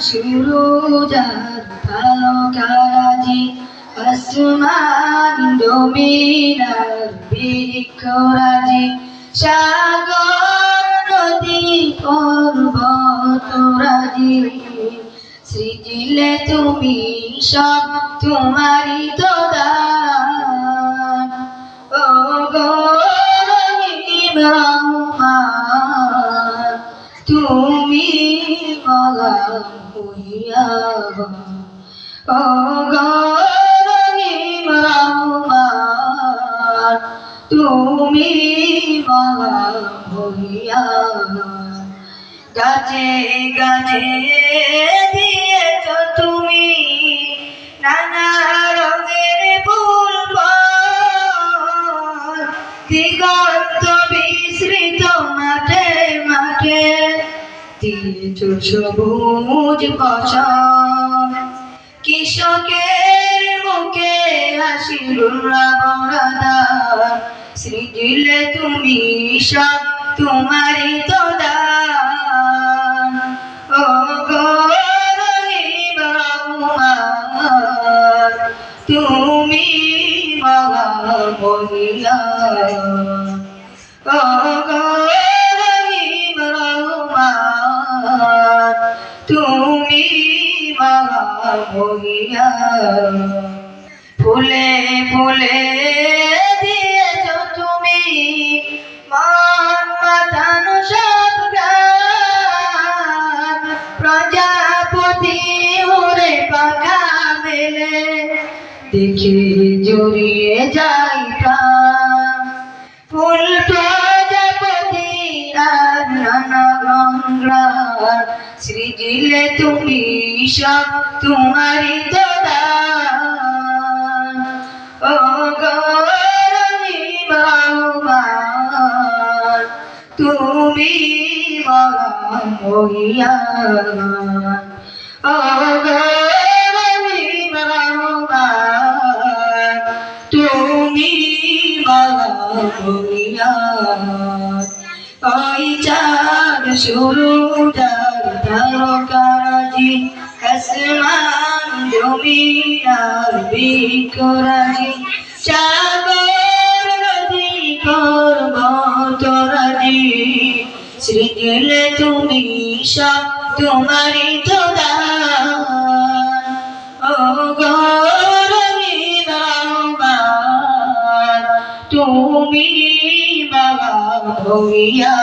শুরু যার তারকারাজি আসমান জমিনার বৃক্ষরাজি সাগর নদী পর্বতরাজি সৃজিলে তুমি সব তোমারই তো দান ও গো রহিম রহমান তুমি মগাম হইয়া ও গো রহিম রহমান তুমি মগাম হইয়া গাছে গাছে দিয়েছ তুমি নানা রঙের ফুল ফল দিগন্ত বিস্তৃত মাঠে মাঠে দিয়েছ সবুজ ফসল কৃষকের মুখে হাসির রাবণাদার সৃজিলে তুমি সব তোমারই তো দান ও গো রহিম রহমান তুমি মগাম হইয়া ও গো রহিম রহমান তুমি মগাম হইয়া ফুলে ফুলে দিয়েছ তুমি মন মাতানো সব গান প্রজাপতি উড়ে পাখা মেলে দেখে জড়িয়ে যাই প্রাণ ফুল প্রজাপতি আর নানা গঙ্গার সৃজিলে তুমি সব তোমারই তো দান ও গো রহিম রহমান তুমি মগাম হইয়া ও গো রহিম রহমান তুমি মগাম হইয়া ওই চাঁদ শুরু যার তারকারাজি আসমান জমিনার বৃক্ষরাজি সাগর নদী পর্বতরাজি সৃজিলে তুমি সব তোমারই তো দান ও গো রহিম রহমান তুমি মগাম হইয়া